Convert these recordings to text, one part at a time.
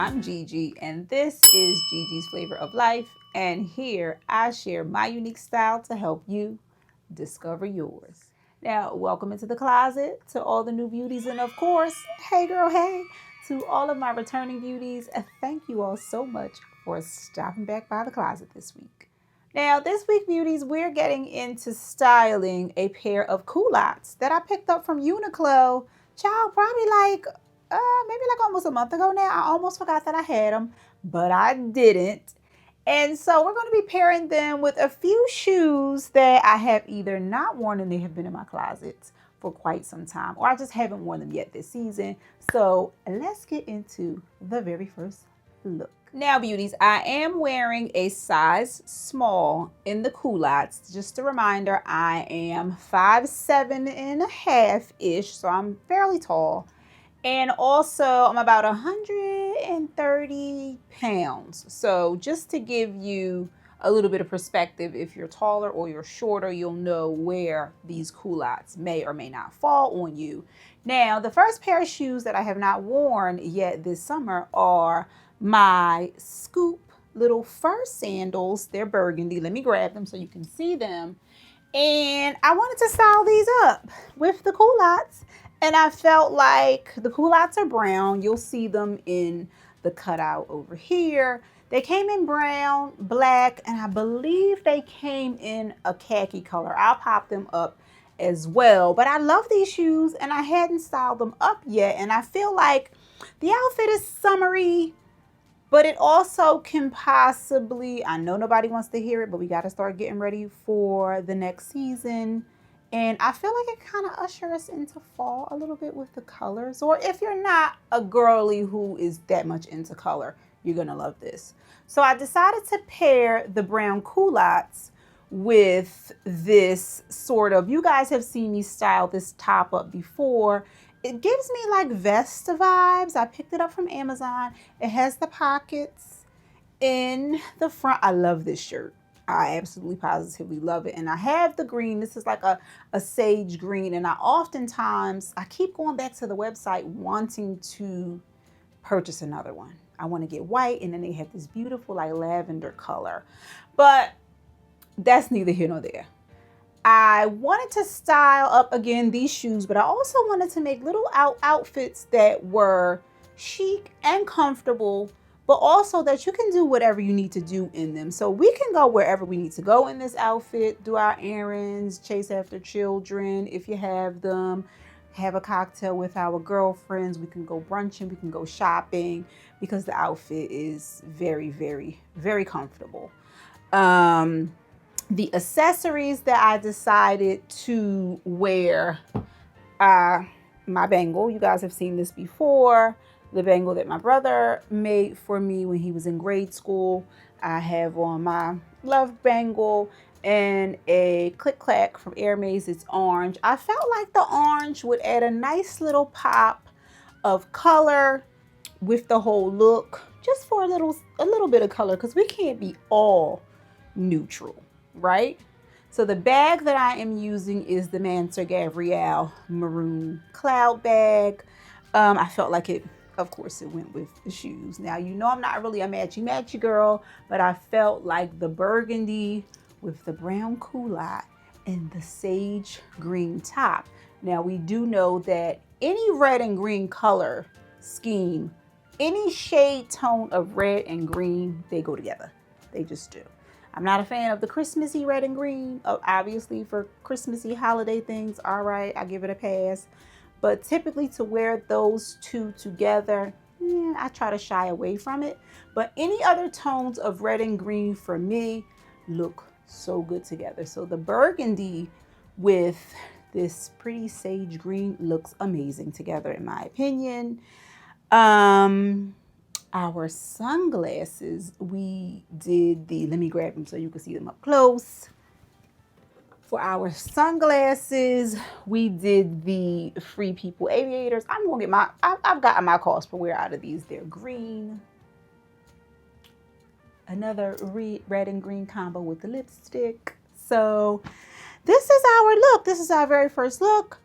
I'm Gigi, and this is Gigi's Flavor of Life, and here I share my unique style to help you discover yours. Now, welcome into the closet to all the new beauties, and of course, hey girl, hey, to all of my returning beauties. Thank you all so much for stopping back by the closet this week. Now, this week, beauties, we're getting into styling a pair of culottes that I picked up from Uniqlo. Child, probably maybe almost a month ago now. I almost forgot that I had them, but I didn't. And so we're going to be pairing them with a few shoes that I have either not worn and they have been in my closets for quite some time, or I just haven't worn them yet this season. So let's get into the very first look. Now, beauties, I am wearing a size small in the culottes. Just a reminder, I am 5'7.5" ish, so I'm fairly tall. And also, I'm about 130 pounds. So just to give you a little bit of perspective, if you're taller or you're shorter, you'll know where these culottes may or may not fall on you. Now, the first pair of shoes that I have not worn yet this summer are my Scoop little fur sandals. They're burgundy. Let me grab them so you can see them. And I wanted to style these up with the culottes. And I felt like the culottes are brown. You'll see them in the cutout over here. They came in brown, black, and I believe they came in a khaki color. I'll pop them up as well. But I love these shoes and I hadn't styled them up yet. And I feel like the outfit is summery, but it also can possibly, I know nobody wants to hear it, but we got to start getting ready for the next season. And I feel like it kind of ushers us into fall a little bit with the colors. Or if you're not a girly who is that much into color, you're going to love this. So I decided to pair the brown culottes with this sort of, you guys have seen me style this top up before. It gives me like vest vibes. I picked it up from Amazon. It has the pockets in the front. I love this shirt. I absolutely positively love it. And I have the green. This is like a sage green. And I keep going back to the website wanting to purchase another one. I want to get white. And then they have this beautiful like lavender color. But that's neither here nor there. I wanted to style up again these shoes, but I also wanted to make little outfits that were chic and comfortable, but also that you can do whatever you need to do in them. So we can go wherever we need to go in this outfit, do our errands, chase after children if you have them, have a cocktail with our girlfriends. We can go brunching, we can go shopping, because the outfit is very, very, very comfortable. The accessories that I decided to wear, my bangle. You guys have seen this before. The bangle that my brother made for me when he was in grade school. I have on my love bangle and a click clack from Hermes. It's orange. I felt like the orange would add a nice little pop of color with the whole look, just for a little bit of color, because we can't be all neutral, right? So the bag that I am using is the Mansour Gabrielle maroon cloud bag. I felt like it, of course, it went with the shoes. Now, you know I'm not really a matchy girl, but I felt like the burgundy with the brown culotte and the sage green top. Now, we do know that any red and green color scheme, any shade tone of red and green, they go together. They just do. I'm not a fan of the Christmassy red and green. Obviously, for Christmassy holiday things, all right, I give it a pass. But typically to wear those two together, I try to shy away from it. But any other tones of red and green for me look so good together. So the burgundy with this pretty sage green looks amazing together, in my opinion. Our sunglasses, we did let me grab them so you can see them up close. For our sunglasses, we did the Free People Aviators. I'm gonna get I've gotten my cost per wear out of these. They're green. Another red and green combo with the lipstick. So this is our look. This is our very first look.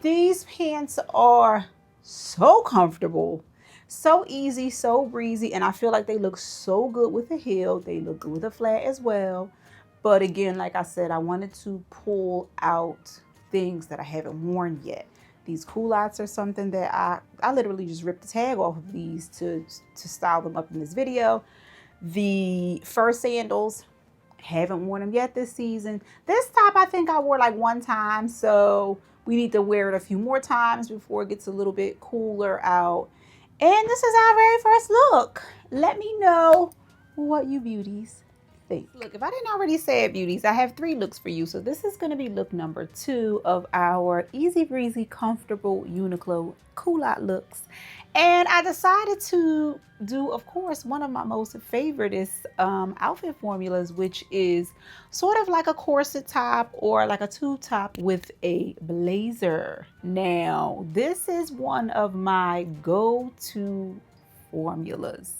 These pants are so comfortable. So easy, so breezy, and I feel like they look so good with a heel. They look good with a flat as well. But again, like I said, I wanted to pull out things that I haven't worn yet. These culottes are something that I literally just ripped the tag off of these to style them up in this video. The fur sandals, haven't worn them yet this season. This top I think I wore like one time, so we need to wear it a few more times before it gets a little bit cooler out. And this is our very first look. Let me know what you beauties think. Look, if I didn't already say it, beauties, I have 3 looks for you. So this is going to be look number 2 of our easy breezy, comfortable Uniqlo culotte looks. And I decided to do, of course, one of my most favorite outfit formulas, which is sort of like a corset top or like a tube top with a blazer. Now, this is one of my go-to formulas.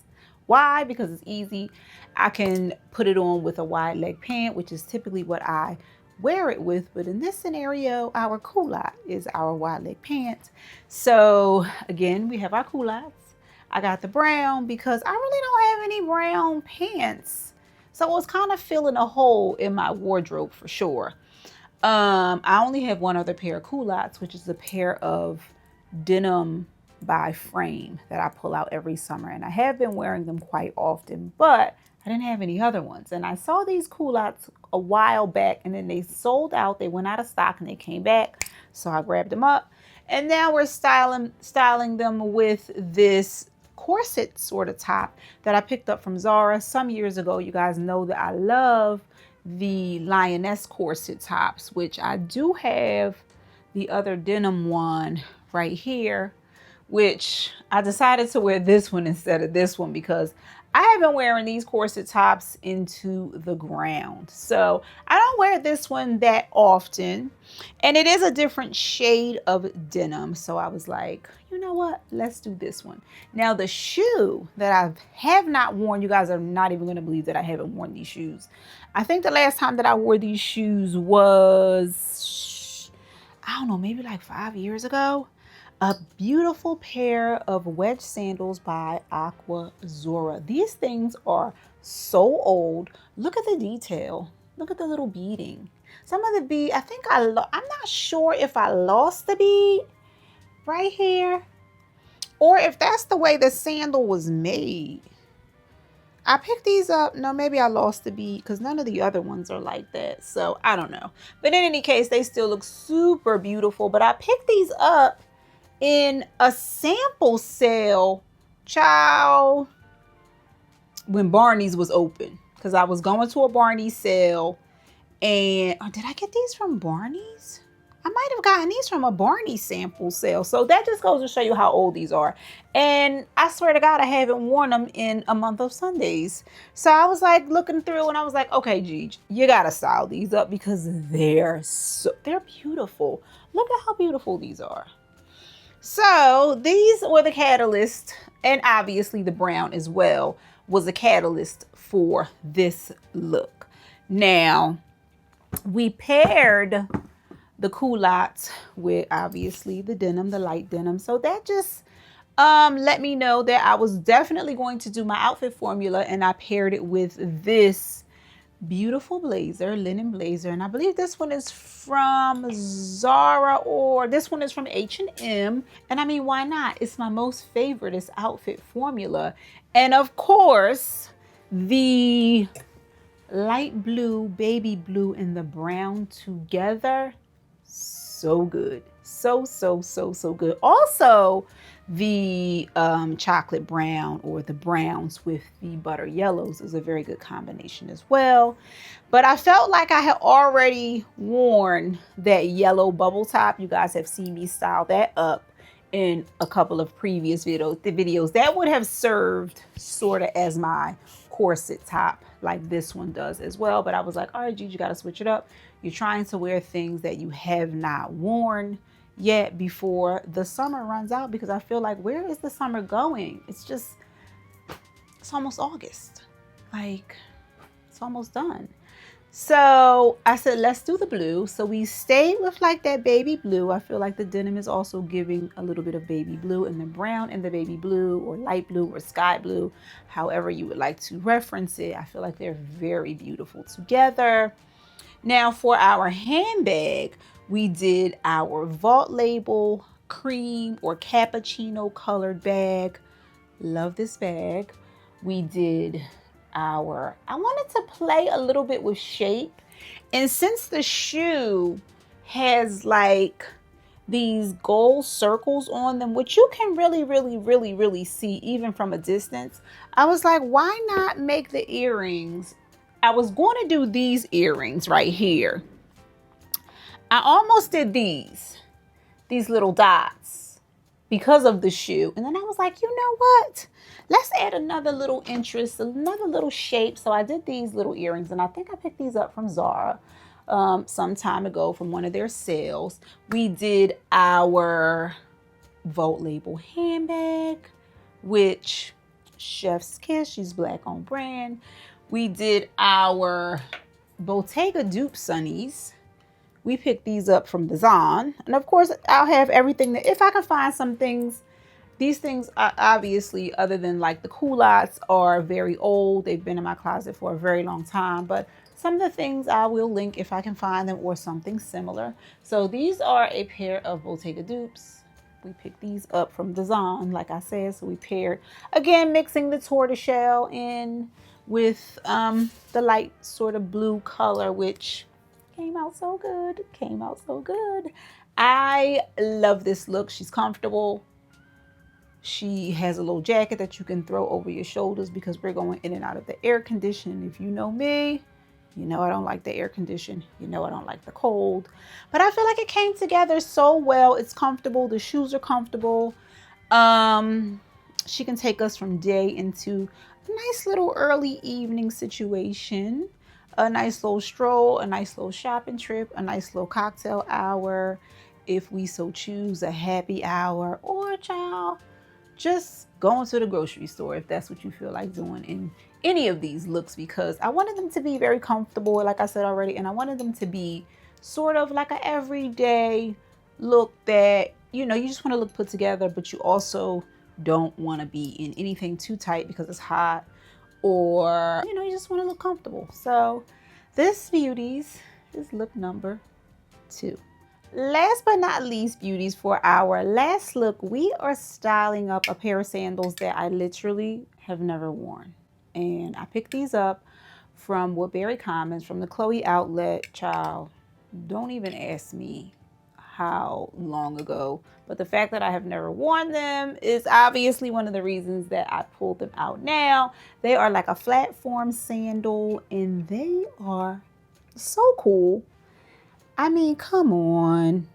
Why? Because it's easy. I can put it on with a wide leg pant, which is typically what I wear it with, but in this scenario, our culotte is our wide leg pants. So again, we have our culottes. I got the brown because I really don't have any brown pants, so I was kind of filling a hole in my wardrobe for sure. I only have one other pair of culottes, which is a pair of denim by Frame that I pull out every summer, and I have been wearing them quite often, but I didn't have any other ones. And I saw these culottes a while back, and then they sold out. They went out of stock and they came back. So I grabbed them up, and now we're styling them with this corset sort of top that I picked up from Zara some years ago. You guys know that I love the lioness corset tops, which I do have the other denim one right here, which I decided to wear this one instead of this one because I have been wearing these corset tops into the ground. So I don't wear this one that often, and it is a different shade of denim. So I was like, you know what? Let's do this one. Now the shoe that I have not worn, you guys are not even going to believe that I haven't worn these shoes. I think the last time that I wore these shoes was, I don't know, maybe like 5 years ago. A beautiful pair of wedge sandals by Aqua Zora. These things are so old. Look at the detail. Look at the little beading. Some of the bead, I think I'm not sure if I lost the bead right here or if that's the way the sandal was made. I picked these up. No, maybe I lost the bead because none of the other ones are like that. So I don't know. But in any case, they still look super beautiful. But I picked these up in a sample sale, child, when Barney's was open, because I was going to a Barney's sale. And did I get these from Barney's? I might have gotten these from a Barney sample sale. So that just goes to show you how old these are. And I swear to God, I haven't worn them in a month of Sundays. So I was like looking through and I was like, okay, Gigi, you got to style these up because they're beautiful. Look at how beautiful these are. So these were the catalyst, and obviously the brown as well was a catalyst for this look. Now, we paired the culottes with obviously the denim, the light denim. So that just let me know that I was definitely going to do my outfit formula, and I paired it with this beautiful blazer, linen blazer, and I believe this one is from Zara or this one is from H&M. And I mean, why not? It's my most favorite outfit formula. And of course, the light blue, baby blue, and the brown together, so good. So good. Also, the chocolate brown or the browns with the butter yellows is a very good combination as well. But I felt like I had already worn that yellow bubble top. You guys have seen me style that up in a couple of previous videos. That would have served sort of as my corset top like this one does as well. But I was like, all right, Gigi, you got to switch it up. You're trying to wear things that you have not worn yet before the summer runs out, because I feel like, where is the summer going? It's almost August. Like, it's almost done. So I said, let's do the blue. So we stayed with like that baby blue. I feel like the denim is also giving a little bit of baby blue, and the brown and the baby blue, or light blue or sky blue, however you would like to reference it. I feel like they're very beautiful together. Now for our handbag, we did our Vault Label cream or cappuccino colored bag. Love this bag. We did I wanted to play a little bit with shape. And since the shoe has like these gold circles on them, which you can really see even from a distance, I was like, why not make the earrings? I was going to do these earrings right here. I almost did these little dots because of the shoe. And then I was like, you know what? Let's add another little interest, another little shape. So I did these little earrings, and I think I picked these up from Zara some time ago from one of their sales. We did our Vault Label handbag, which chef's kiss, she's black on brand. We did our Bottega dupe sunnies. We picked these up from the Zon. And of course, I'll have everything that, if I can find some things. These things are obviously, other than like the culottes, are very old. They've been in my closet for a very long time. But some of the things I will link if I can find them, or something similar. So these are a pair of Bottega dupes. We picked these up from the Zon, like I said. So we paired, again, mixing the tortoiseshell in with the light sort of blue color, which came out so good. Came out so good. I love this look. She's comfortable. She has a little jacket that you can throw over your shoulders because we're going in and out of the air conditioning. If you know me, you know I don't like the air condition. You know I don't like the cold. But I feel like it came together so well. It's comfortable. The shoes are comfortable. She can take us from day into a nice little early evening situation. A nice little stroll, a nice little shopping trip, a nice little cocktail hour, if we so choose, a happy hour, or a child. Just going to the grocery store if that's what you feel like doing in any of these looks, because I wanted them to be very comfortable, like I said already, and I wanted them to be sort of like an everyday look that, you know, you just want to look put together, but you also don't want to be in anything too tight because it's hot, or, you know, you just want to look comfortable. So this, Beauties, is look number 2. Last but not least, Beauties, for our last look, we are styling up a pair of sandals that I literally have never worn. And I picked these up from Woodbury Commons, from the Chloe outlet. Child, don't even ask me how long ago. But the fact that I have never worn them is obviously one of the reasons that I pulled them out now. They are like a flat form sandal, and they are so cool. I mean, come on.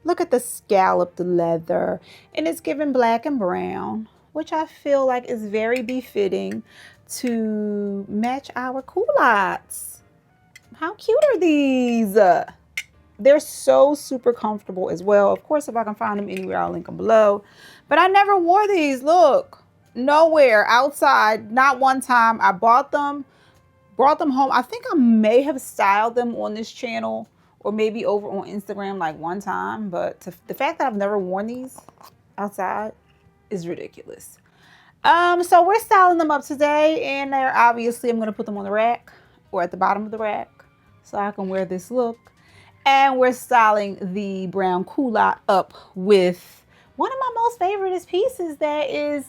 Look at the scalloped leather. And it's given black and brown, which I feel like is very befitting to match our culottes. How cute are these? They're so super comfortable as well. Of course, if I can find them anywhere, I'll link them below. But I never wore these. Look, nowhere outside. Not one time. I bought them, brought them home. I think I may have styled them on this channel, or maybe over on Instagram like one time. But the fact that I've never worn these outside is ridiculous. So we're styling them up today, and they're obviously, I'm going to put them on the rack or at the bottom of the rack so I can wear this look. And we're styling the brown culotte up with one of my most favorite pieces. That is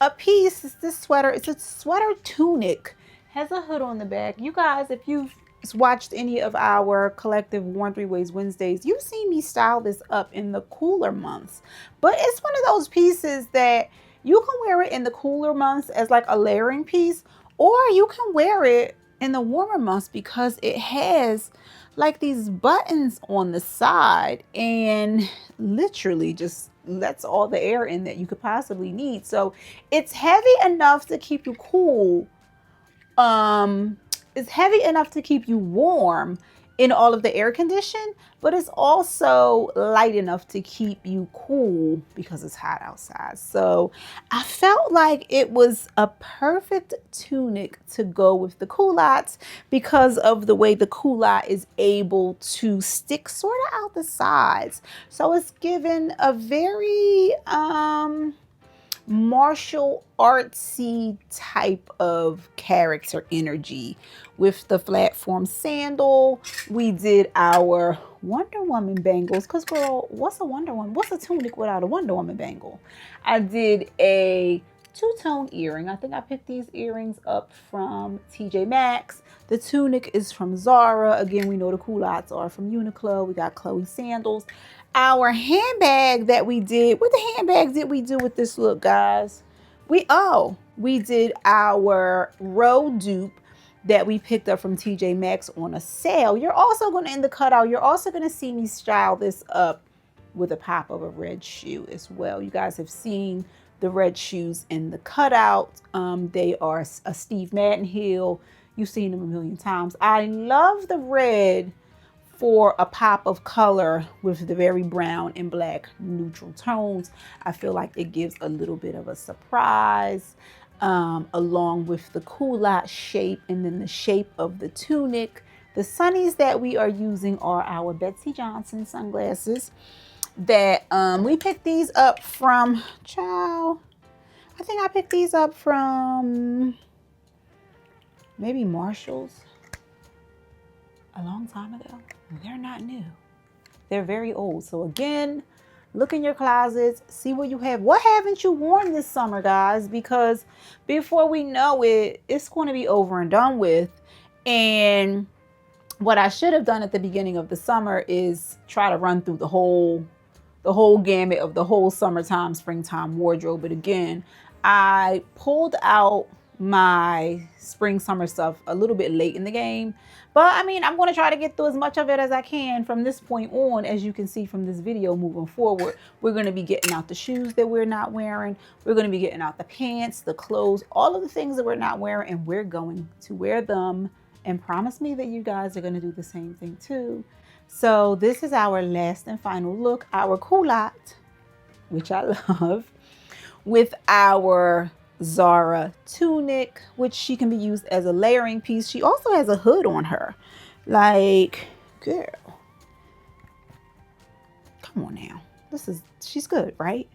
a piece, it's this sweater. It's a sweater tunic. Has a hood on the back. You guys, if you've watched any of our collective Worn 3 Ways Wednesdays, you've seen me style this up in the cooler months. But it's one of those pieces that you can wear it in the cooler months as like a layering piece, or you can wear it in the warmer months because it has like these buttons on the side and literally just lets all the air in that you could possibly need. So it's heavy enough to keep you cool. It's heavy enough to keep you warm, in all of the air condition, but it's also light enough to keep you cool because it's hot outside. So I felt like it was a perfect tunic to go with the culottes because of the way the culotte is able to stick sort of out the sides. So it's given a very martial artsy type of character energy. With the flat form sandal, we did our Wonder Woman bangles, because girl, what's a Wonder Woman? What's a tunic without a Wonder Woman bangle? I did a two-tone earring. I think I picked these earrings up from TJ Maxx. The tunic is from Zara. Again, we know the culottes are from Uniqlo. We got Chloe sandals. Our handbag that we did, what the handbag did we do with this look, guys? We did our row dupe that we picked up from TJ Maxx on a sale. You're also going to, in the cutout, you're also going to see me style this up with a pop of a red shoe as well. You guys have seen the red shoes in the cutout. They are a Steve Madden heel. You've seen them a million times. I love the red for a pop of color with the very brown and black neutral tones. I feel like it gives a little bit of a surprise, along with the culotte shape and then the shape of the tunic. The sunnies that we are using are our Betsy Johnson sunglasses that we picked these up from, child, I think I picked these up from maybe Marshall's a long time ago. They're not new. They're very old. So again, look in your closets, see what you have. What haven't you worn this summer, guys? Because before we know it, it's going to be over and done with. And what I should have done at the beginning of the summer is try to run through the whole gamut of the whole summertime, springtime wardrobe. But again, I pulled out my spring summer stuff a little bit late in the game, but I mean, I'm going to try to get through as much of it as I can from this point on. As you can see from this video, moving forward, we're going to be getting out the shoes that we're not wearing. We're going to be getting out the pants, the clothes, all of the things that we're not wearing, and we're going to wear them. And promise me that you guys are going to do the same thing too. So this is our last and final look, our culotte, which I love, with our Zara tunic, which she can be used as a layering piece. She also has a hood on her. Like, girl, come on now. She's good, right?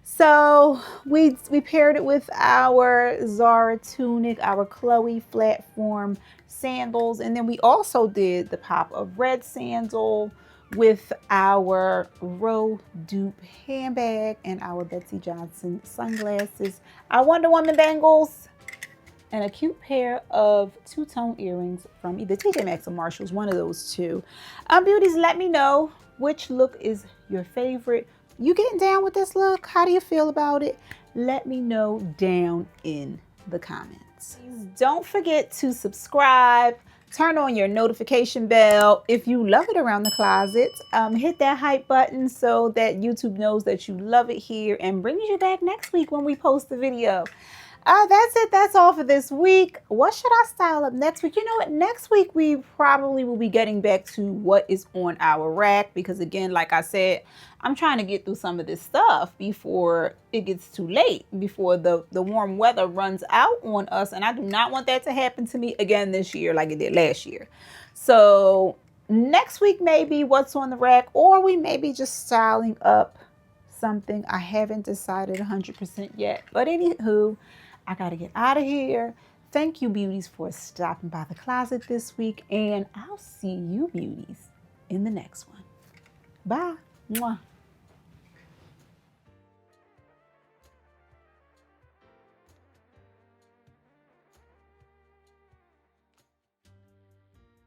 So we paired it with our Zara tunic, our Chloe flat form sandals, and then we also did the pop of red sandal with our row dupe handbag and our Betsy Johnson sunglasses, our Wonder Woman bangles, and a cute pair of two-tone earrings from either TJ Maxx or Marshall's, one of those two. Beauties, let me know which look is your favorite. You getting down with this look? How do you feel about it? Let me know down in the comments. Please don't forget to subscribe. Turn on your notification bell. If you love it around the closet, hit that hype button so that YouTube knows that you love it here and brings you back next week when we post the video. That's it. That's all for this week. What should I style up next week? You know what? Next week, we probably will be getting back to what is on our rack. Because again, like I said, I'm trying to get through some of this stuff before it gets too late, before the warm weather runs out on us. And I do not want that to happen to me again this year like it did last year. So next week, maybe what's on the rack, or we may be just styling up something. I haven't decided 100% yet. But anywho, I got to get out of here. Thank you, beauties, for stopping by the closet this week. And I'll see you, beauties, in the next one. Bye. Mwah.